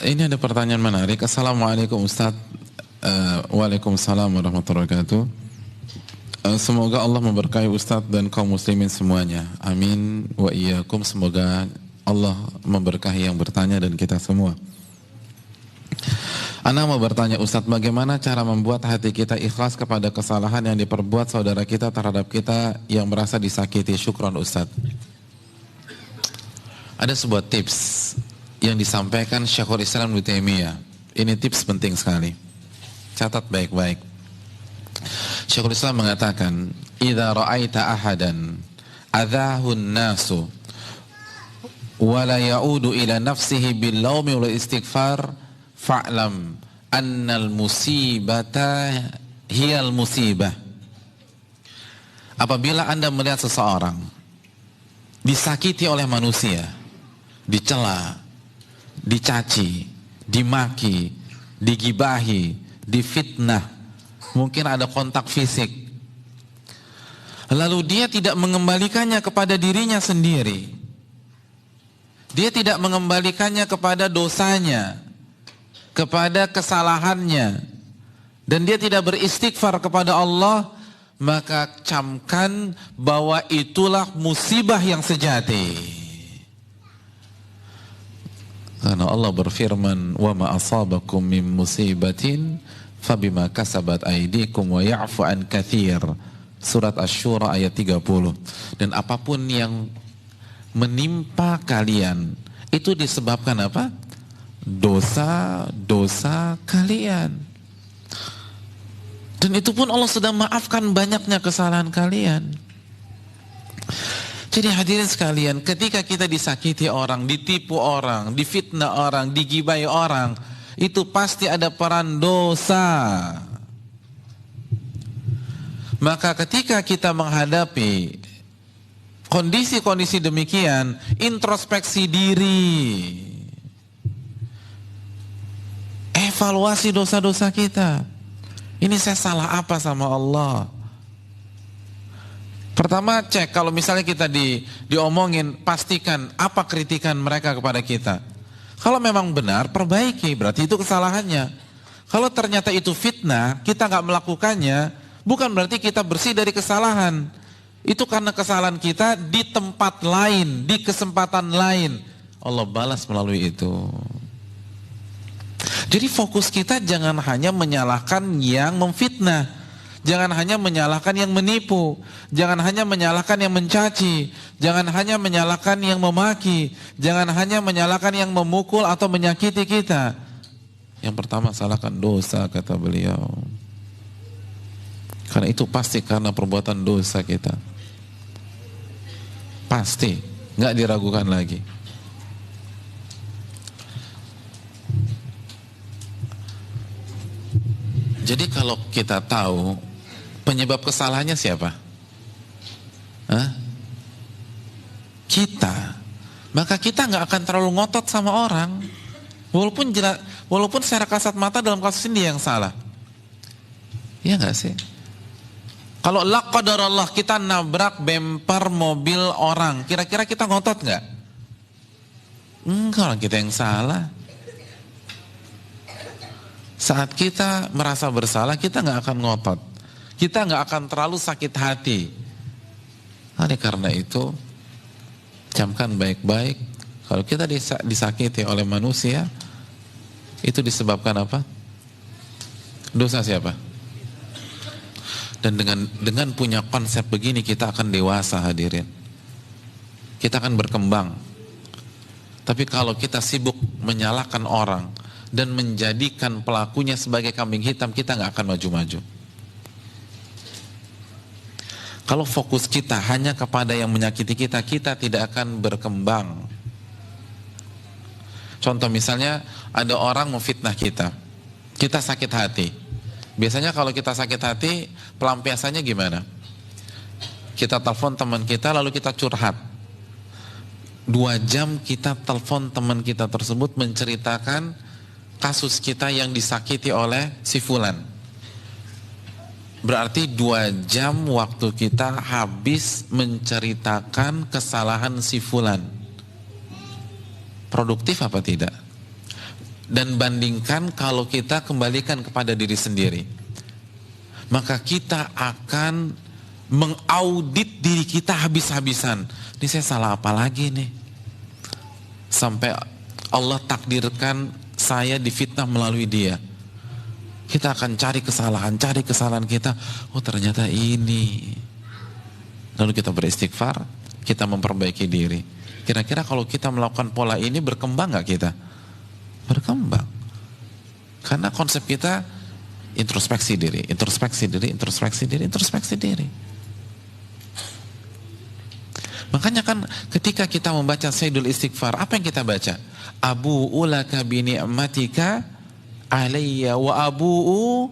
Ini ada pertanyaan menarik. Assalamualaikum Ustaz. Waalaikumsalam warahmatullahi wabarakatuh. Semoga Allah memberkahi Ustaz dan kaum muslimin semuanya. Amin wa iyyakum. Semoga Allah memberkahi yang bertanya dan kita semua. Ana mau bertanya Ustaz, bagaimana cara membuat hati kita ikhlas kepada kesalahan yang diperbuat saudara kita terhadap kita yang merasa disakiti? Syukron Ustaz. Ada sebuah tips yang disampaikan Syekhul Islam Ibnu Taimiyah. Ini tips penting sekali. Catat baik-baik. Syekhul Islam mengatakan, "Idza ra'aita ahadan adzahun nasu wa la ya'udu ila nafsihi bil laumi wal istighfar fa'lam annal musibata hiyal musibah." Apabila Anda melihat seseorang disakiti oleh manusia, dicela, dicaci, dimaki, digibahi, difitnah, mungkin ada kontak fisik, lalu dia tidak mengembalikannya kepada dirinya sendiri, dia tidak mengembalikannya kepada dosanya, kepada kesalahannya, dan dia tidak beristighfar kepada Allah, maka camkan bahwa itulah musibah yang sejati. Karena Allah berfirman, "Wa ma asabakum min musibatin fabima kasabat aydikum wa ya'fu an katsir." Surat Asy-Syura ayat 30. Dan apapun yang menimpa kalian itu disebabkan apa? Dosa-dosa kalian. Dan itu pun Allah sudah maafkan banyaknya kesalahan kalian. Jadi hadirin sekalian, ketika kita disakiti orang, ditipu orang, difitnah orang, digibai orang, itu pasti ada peran dosa. Maka ketika kita menghadapi kondisi-kondisi demikian, introspeksi diri, evaluasi dosa-dosa kita. Ini saya salah apa sama Allah? Pertama cek, kalau misalnya kita diomongin, pastikan apa kritikan mereka kepada kita. Kalau memang benar, perbaiki, berarti itu kesalahannya. Kalau ternyata itu fitnah, kita nggak melakukannya, bukan berarti kita bersih dari kesalahan. Itu karena kesalahan kita di tempat lain, di kesempatan lain. Allah balas melalui itu. Jadi fokus kita jangan hanya menyalahkan yang memfitnah. Jangan hanya menyalahkan yang menipu, jangan hanya menyalahkan yang mencaci, jangan hanya menyalahkan yang memaki, jangan hanya menyalahkan yang memukul atau menyakiti kita. Yang pertama, salahkan dosa, kata beliau. Karena itu pasti karena perbuatan dosa kita. Pasti, nggak diragukan lagi. Jadi kalau kita tahu penyebab kesalahannya siapa? Kita. Maka kita nggak akan terlalu ngotot sama orang, walaupun secara kasat mata dalam kasus ini dia yang salah. Iya nggak sih? Kalau la qadarallah kita nabrak bemper mobil orang, kira-kira kita ngotot nggak? Enggak, orang kita yang salah. Saat kita merasa bersalah, kita nggak akan ngotot. Kita nggak akan terlalu sakit hati. Oleh karena itu, camkan baik-baik. Kalau kita disakiti oleh manusia, itu disebabkan apa? Dosa siapa? Dan dengan punya konsep begini, kita akan dewasa, hadirin. Kita akan berkembang. Tapi kalau kita sibuk menyalahkan orang dan menjadikan pelakunya sebagai kambing hitam, kita nggak akan maju-maju. Kalau fokus kita hanya kepada yang menyakiti kita, kita tidak akan berkembang. Contoh misalnya, ada orang memfitnah kita, kita sakit hati. Biasanya kalau kita sakit hati, pelampiasannya gimana? Kita telepon teman kita, lalu kita curhat. 2 jam kita telepon teman kita tersebut menceritakan kasus kita yang disakiti oleh si fulan. Berarti 2 jam waktu kita habis menceritakan kesalahan si fulan. Produktif apa tidak? Dan bandingkan kalau kita kembalikan kepada diri sendiri, maka kita akan mengaudit diri kita habis-habisan. Ini saya salah apa lagi nih? Sampai Allah takdirkan saya difitnah melalui dia. Kita akan cari kesalahan kita. Oh ternyata ini. Lalu kita beristighfar, kita memperbaiki diri. Kira-kira kalau kita melakukan pola ini berkembang gak kita? Berkembang. Karena konsep kita introspeksi diri. Makanya kan ketika kita membaca Sayyidul Istighfar, apa yang kita baca? Abu'u laka bini'matika alayya wa abu'u,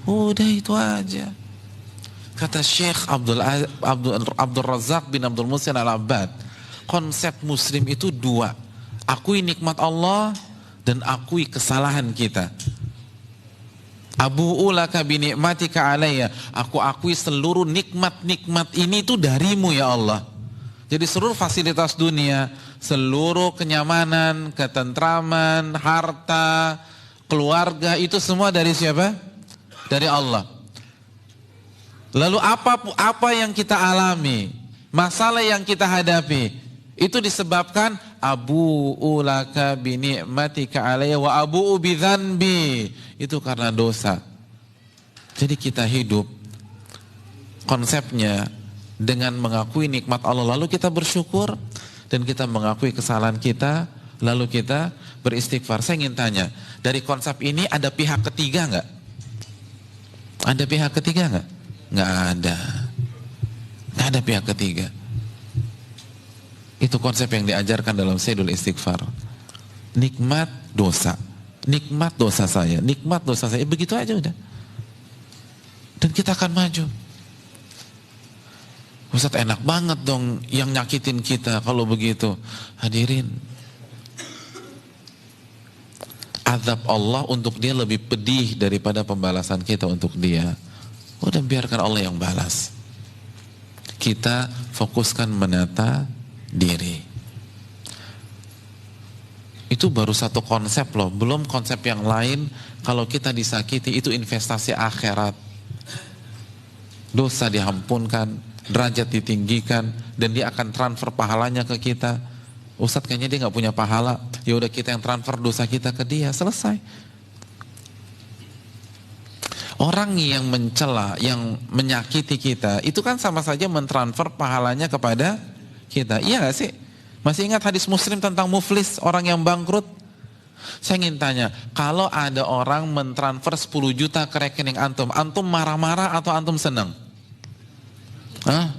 udah itu aja. Kata Syekh Abdul Razak bin Abdul Muhsin Al-Abbad, konsep muslim itu dua, akui nikmat Allah dan akui kesalahan kita. Abu'u laka bini'matika alayya, aku akui seluruh nikmat-nikmat ini itu darimu ya Allah. Jadi seluruh fasilitas dunia, seluruh kenyamanan, ketentraman, harta, keluarga, itu semua dari siapa? Dari Allah. Lalu apa yang kita alami, masalah yang kita hadapi, itu disebabkan abu'u laka bini'matika alayya wa abu'u bidzanbi, itu karena dosa. Jadi kita hidup konsepnya dengan mengakui nikmat Allah, lalu kita bersyukur, dan kita mengakui kesalahan kita, lalu kita beristighfar. Saya ingin tanya, dari konsep ini ada pihak ketiga nggak? Ada pihak ketiga nggak? Nggak ada. Nggak ada pihak ketiga. Itu konsep yang diajarkan dalam Sayyidul Istighfar. Nikmat dosa saya, begitu aja udah. Dan kita akan maju. Ustaz, enak banget dong yang nyakitin kita kalau begitu. Hadirin, azab Allah untuk dia lebih pedih daripada pembalasan kita untuk dia. Udah, biarkan Allah yang balas. Kita fokuskan menata diri. Itu baru satu konsep loh, belum konsep yang lain. Kalau kita disakiti itu investasi akhirat. Dosa diampunkan, derajat ditinggikan, dan dia akan transfer pahalanya ke kita. Ustadz kayaknya dia nggak punya pahala, ya udah kita yang transfer dosa kita ke dia, selesai. Orang yang mencela, yang menyakiti kita, itu kan sama saja mentransfer pahalanya kepada kita, iya nggak sih? Masih ingat hadis Muslim tentang muflis, orang yang bangkrut? Saya ingin tanya, kalau ada orang mentransfer 10 juta ke rekening antum, antum marah-marah atau antum senang? Hah?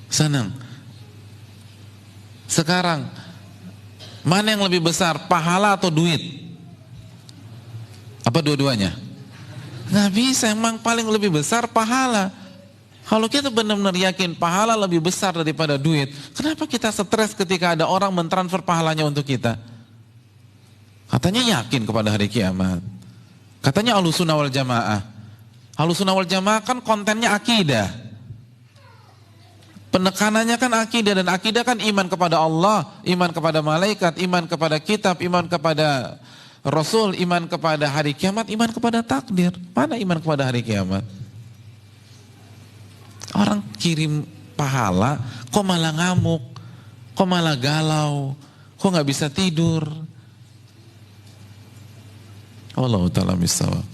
Senang. Sekarang mana yang lebih besar, pahala atau duit? Apa dua-duanya? Nggak bisa, emang paling lebih besar pahala. Kalau kita benar-benar yakin pahala lebih besar daripada duit, kenapa kita stres ketika ada orang mentransfer pahalanya untuk kita? Katanya yakin kepada hari kiamat. Katanya Ahlussunnah wal Jamaah. Ahlussunnah wal Jamaah kan kontennya akidah. Penekanannya kan akidah, dan akidah kan iman kepada Allah, iman kepada malaikat, iman kepada kitab, iman kepada Rasul, iman kepada hari kiamat, iman kepada takdir. Mana iman kepada hari kiamat? Orang kirim pahala, kok malah ngamuk, kok malah galau, kok nggak bisa tidur. Allah Ta'ala misawab.